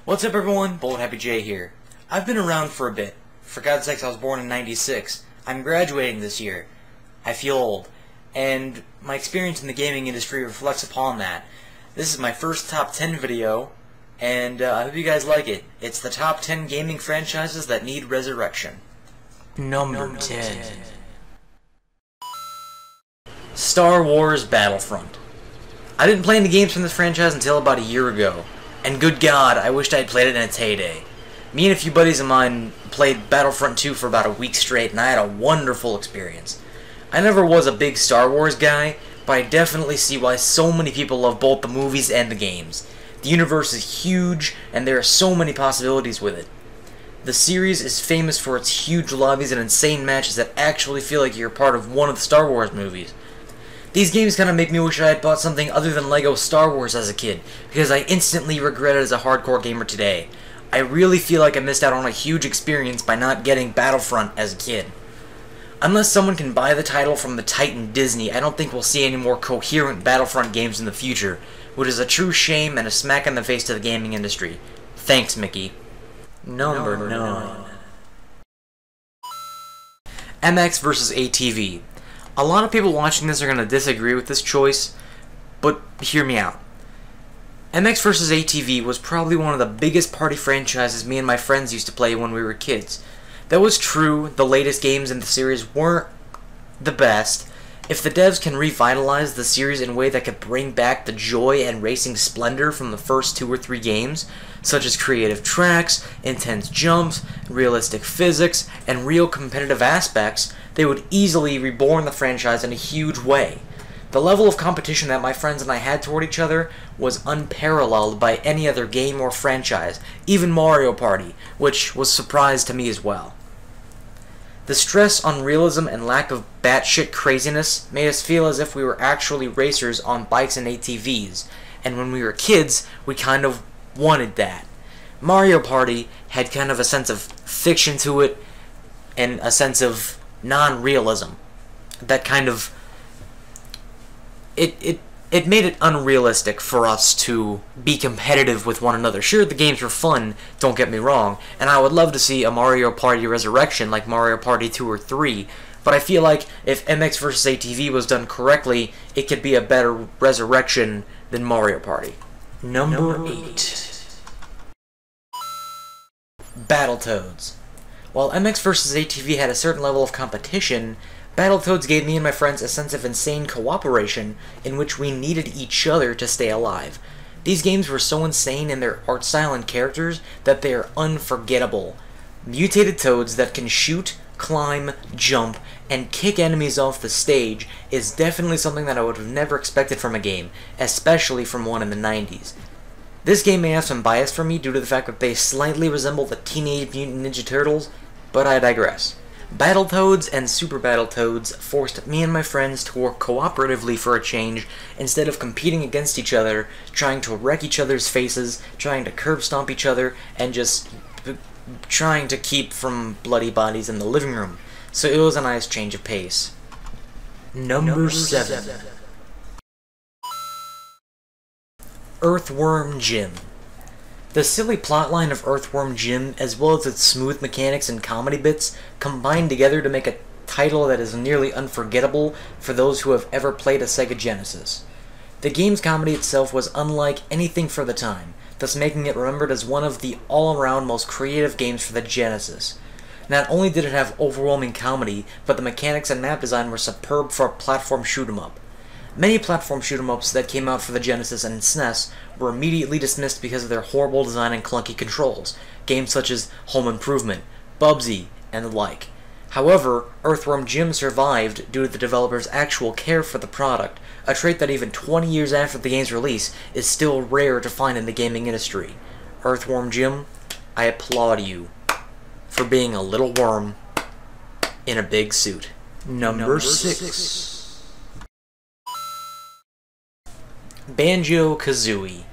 What's up everyone, BullethappyJ here. I've been around for a bit. For God's sakes, I was born in '96. I'm graduating this year. I feel old. And my experience in the gaming industry reflects upon that. This is my first top 10 video, and I hope you guys like it. It's the top 10 gaming franchises that need resurrection. Number 10. Star Wars Battlefront. I didn't play any games from this franchise until about a year ago. And good God, I wished I had played it in its heyday. Me and a few buddies of mine played Battlefront 2 for about a week straight, and I had a wonderful experience. I never was a big Star Wars guy, but I definitely see why so many people love both the movies and the games. The universe is huge, and there are so many possibilities with it. The series is famous for its huge lobbies and insane matches that actually feel like you're part of one of the Star Wars movies. These games kind of make me wish I had bought something other than LEGO Star Wars as a kid, because I instantly regret it as a hardcore gamer today. I really feel like I missed out on a huge experience by not getting Battlefront as a kid. Unless someone can buy the title from the titan Disney, I don't think we'll see any more coherent Battlefront games in the future, which is a true shame and a smack in the face to the gaming industry. Thanks, Mickey. Number 9. MX vs. ATV. A lot of people watching this are going to disagree with this choice, but hear me out. MX vs. ATV was probably one of the biggest party franchises me and my friends used to play when we were kids. That was true, the latest games in the series weren't the best. If the devs can revitalize the series in a way that could bring back the joy and racing splendor from the first 2 or 3 games, such as creative tracks, intense jumps, realistic physics, and real competitive aspects, they would easily reborn the franchise in a huge way. The level of competition that my friends and I had toward each other was unparalleled by any other game or franchise, even Mario Party, which was a surprise to me as well. The stress on realism and lack of batshit craziness made us feel as if we were actually racers on bikes and ATVs, and when we were kids, we kind of wanted that. Mario Party had kind of a sense of fiction to it, and a sense of non-realism. That kind of... It made it unrealistic for us to be competitive with one another. Sure, the games were fun, don't get me wrong, and I would love to see a Mario Party Resurrection like Mario Party 2 or 3, but I feel like if MX vs. ATV was done correctly, it could be a better resurrection than Mario Party. Number 8. Battletoads. While MX vs. ATV had a certain level of competition, Battletoads gave me and my friends a sense of insane cooperation in which we needed each other to stay alive. These games were so insane in their art style and characters that they are unforgettable. Mutated toads that can shoot, climb, jump, and kick enemies off the stage is definitely something that I would have never expected from a game, especially from one in the 90s. This game may have some bias for me due to the fact that they slightly resemble the Teenage Mutant Ninja Turtles, but I digress. Battletoads and Super Battletoads forced me and my friends to work cooperatively for a change instead of competing against each other, trying to wreck each other's faces, trying to curb stomp each other, and just trying to keep from bloody bodies in the living room. So it was a nice change of pace. Number 7. Earthworm Jim. The silly plotline of Earthworm Jim, as well as its smooth mechanics and comedy bits, combined together to make a title that is nearly unforgettable for those who have ever played a Sega Genesis. The game's comedy itself was unlike anything for the time, thus making it remembered as one of the all-around most creative games for the Genesis. Not only did it have overwhelming comedy, but the mechanics and map design were superb for a platform shoot-'em-up. Many platform shoot-'em-ups that came out for the Genesis and SNES were immediately dismissed because of their horrible design and clunky controls, games such as Home Improvement, Bubsy, and the like. However, Earthworm Jim survived due to the developer's actual care for the product, a trait that even 20 years after the game's release is still rare to find in the gaming industry. Earthworm Jim, I applaud you for being a little worm in a big suit. Number 6. BanjoKazooie.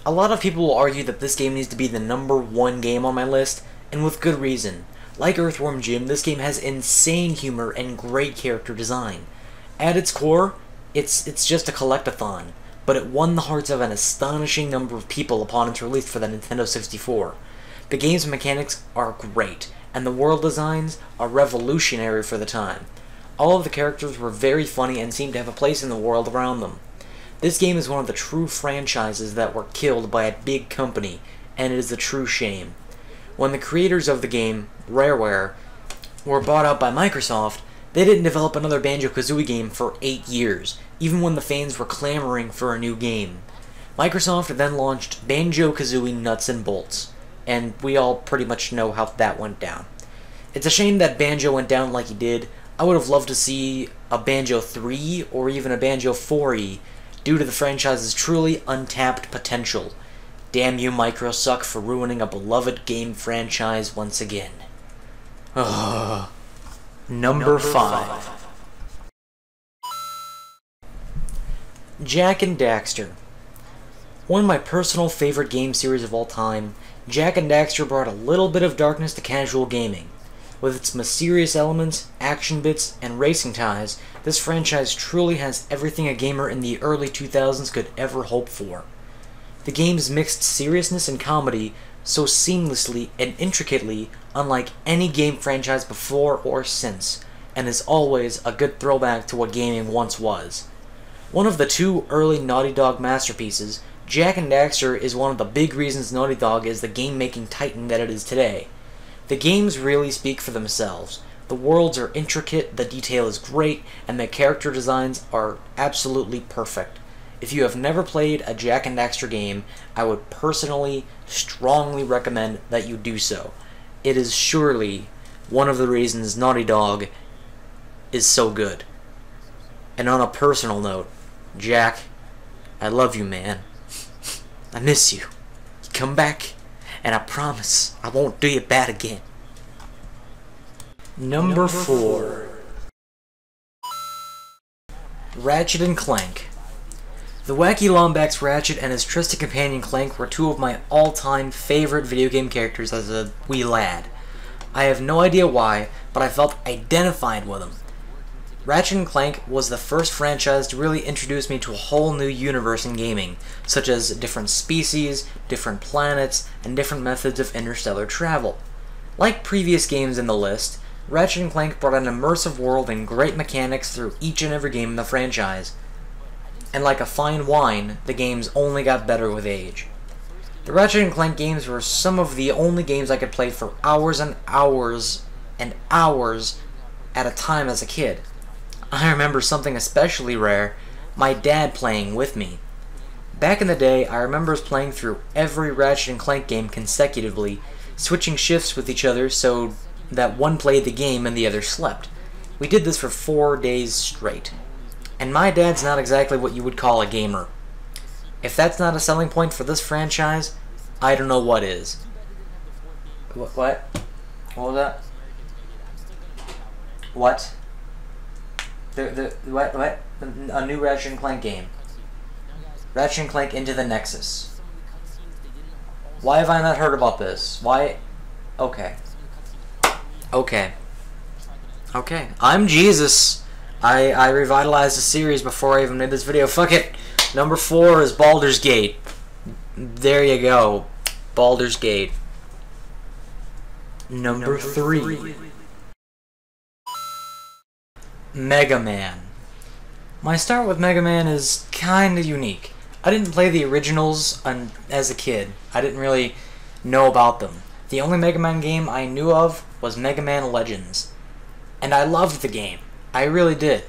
A lot of people will argue that this game needs to be the number 1 game on my list, and with good reason. Like Earthworm Jim, this game has insane humor and great character design. At its core, it's just a collectathon. but it won the hearts of an astonishing number of people upon its release for the Nintendo 64. The game's mechanics are great, and the world designs are revolutionary for the time. All of the characters were very funny and seemed to have a place in the world around them. This game is one of the true franchises that were killed by a big company, and it is a true shame. When the creators of the game, Rareware, were bought out by Microsoft, they didn't develop another BanjoKazooie game for 8 years, even when the fans were clamoring for a new game. Microsoft then launched BanjoKazooie Nuts and Bolts, and we all pretty much know how that went down. It's a shame that Banjo went down like he did. I would have loved to see a Banjo 3 or even a Banjo 4E due to the franchise's truly untapped potential. Damn you, Microsuck, for ruining a beloved game franchise once again. Number 5. Jak and Daxter. One of my personal favorite game series of all time, Jak and Daxter brought a little bit of darkness to casual gaming. With its mysterious elements, action bits, and racing ties, this franchise truly has everything a gamer in the early 2000s could ever hope for. The game's mixed seriousness and comedy so seamlessly and intricately unlike any game franchise before or since, and is always a good throwback to what gaming once was. One of the 2 early Naughty Dog masterpieces, Jak and Daxter is one of the big reasons Naughty Dog is the game-making titan that it is today. The games really speak for themselves. The worlds are intricate, the detail is great, and the character designs are absolutely perfect. If you have never played a Jak and Daxter game, I would personally, strongly recommend that you do so. It is surely one of the reasons Naughty Dog is so good. And on a personal note, Jak, I love you, man. I miss you. Come back, and I promise I won't do you bad again. Number 4. Ratchet and Clank. The wacky Lombax Ratchet and his trusty companion Clank were 2 of my all-time favorite video game characters as a wee lad. I have no idea why, but I felt identified with them. Ratchet and Clank was the first franchise to really introduce me to a whole new universe in gaming, such as different species, different planets, and different methods of interstellar travel. Like previous games in the list, Ratchet and Clank brought an immersive world and great mechanics through each and every game in the franchise. And like a fine wine, the games only got better with age. The Ratchet and Clank games were some of the only games I could play for hours and hours and hours at a time as a kid. I remember something especially rare, my dad playing with me. Back in the day, I remember us playing through every Ratchet and Clank game consecutively, switching shifts with each other so that one played the game and the other slept. We did this for 4 days straight. And my dad's not exactly what you would call a gamer. If that's not a selling point for this franchise, I don't know what is. What? What was that? What? What? A new Ratchet and Clank game. Ratchet and Clank Into the Nexus. Why have I not heard about this? Why? Okay. Okay. Okay. I'm Jesus. I revitalized the series before I even made this video. Fuck it. Number 4 is Baldur's Gate. There you go. Baldur's Gate. Number 3. Mega Man. My start with Mega Man is kinda unique. I didn't play the originals as a kid. I didn't really know about them. The only Mega Man game I knew of was Mega Man Legends. And I loved the game. I really did.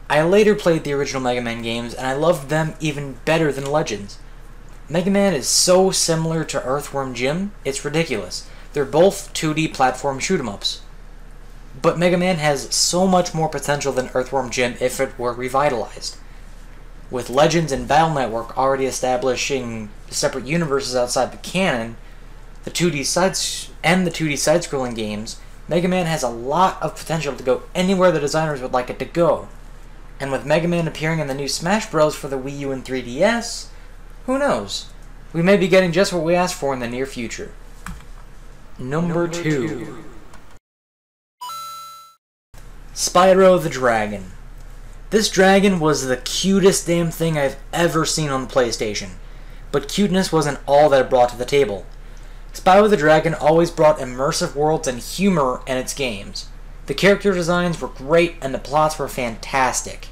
I later played the original Mega Man games, and I loved them even better than Legends. Mega Man is so similar to Earthworm Jim, it's ridiculous. They're both 2D platform shoot-em-ups. But Mega Man has so much more potential than Earthworm Jim if it were revitalized. With Legends and Battle Network already establishing separate universes outside the canon, the 2D side-scrolling games, Mega Man has a lot of potential to go anywhere the designers would like it to go. And with Mega Man appearing in the new Smash Bros. For the Wii U and 3DS, who knows? We may be getting just what we asked for in the near future. Number 2. Spyro the Dragon. This dragon was the cutest damn thing I've ever seen on the PlayStation. But cuteness wasn't all that it brought to the table. Spyro the Dragon always brought immersive worlds and humor in its games. The character designs were great and the plots were fantastic.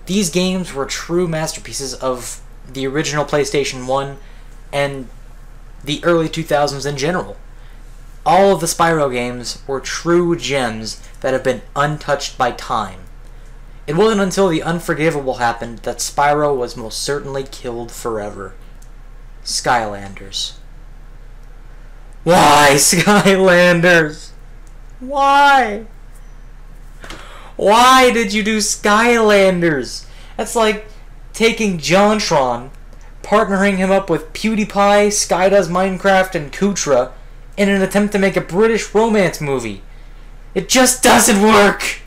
These games were true masterpieces of the original PlayStation 1 and the early 2000s in general. All of the Spyro games were true gems that have been untouched by time. It wasn't until the unforgivable happened that Spyro was most certainly killed forever. Skylanders. Why, Skylanders? Why? Why did you do Skylanders? That's like taking JonTron, partnering him up with PewDiePie, Skydoes Minecraft, and Kutra in an attempt to make a British romance movie. It just doesn't work!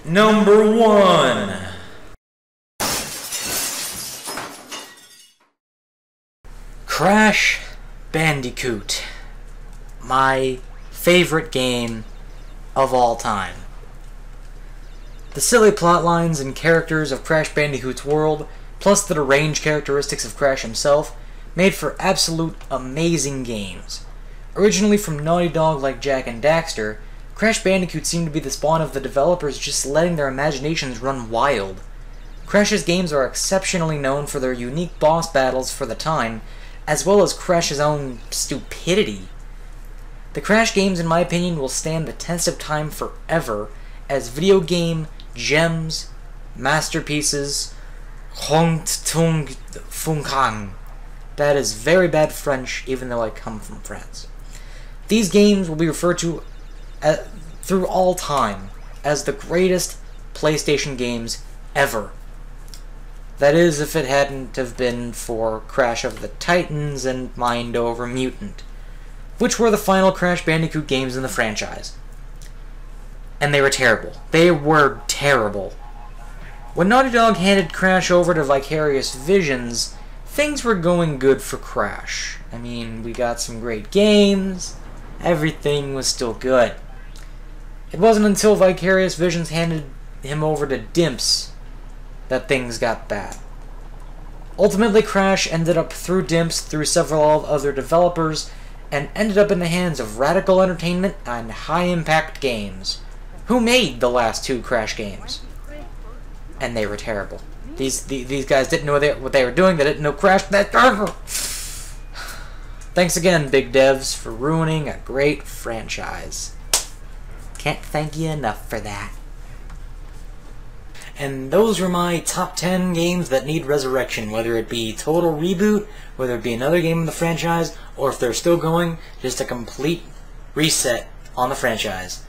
Number 1. Crash Bandicoot. My favorite game of all time. The silly plotlines and characters of Crash Bandicoot's world, plus the deranged characteristics of Crash himself, made for absolute amazing games. Originally from Naughty Dog like Jak and Daxter, Crash Bandicoot seemed to be the spawn of the developers just letting their imaginations run wild. Crash's games are exceptionally known for their unique boss battles for the time, as well as Crash's own stupidity. The Crash games, in my opinion, will stand the test of time forever as video game gems, masterpieces, Hongtung Funkang. That is very bad French, even though I come from France. These games will be referred to through all time as the greatest PlayStation games ever. That is, if it hadn't have been for Crash of the Titans and Mind Over Mutant, which were the final Crash Bandicoot games in the franchise. And they were terrible. They were terrible. When Naughty Dog handed Crash over to Vicarious Visions, things were going good for Crash. I mean, we got some great games, everything was still good. It wasn't until Vicarious Visions handed him over to Dimps that things got bad. Ultimately, Crash ended up through Dimps, through several other developers, and ended up in the hands of Radical Entertainment and High Impact Games, who made the last 2 Crash games. And they were terrible. These guys didn't know what they were doing. They didn't know Crash. Thanks again, big devs, for ruining a great franchise. Can't thank you enough for that. And those were my top 10 games that need resurrection, whether it be total reboot, whether it be another game in the franchise, or if they're still going, just a complete reset on the franchise.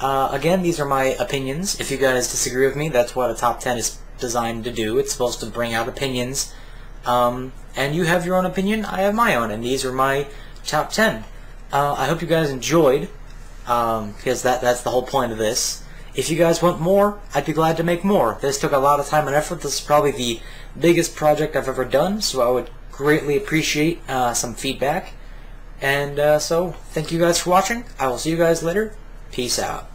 Again, these are my opinions. If you guys disagree with me, that's what a top 10 is designed to do. It's supposed to bring out opinions. And you have your own opinion, I have my own, and these are my top 10. I hope you guys enjoyed, because that's the whole point of this. If you guys want more, I'd be glad to make more. This took a lot of time and effort. This is probably the biggest project I've ever done, so I would greatly appreciate some feedback. And so, thank you guys for watching. I will see you guys later. Peace out.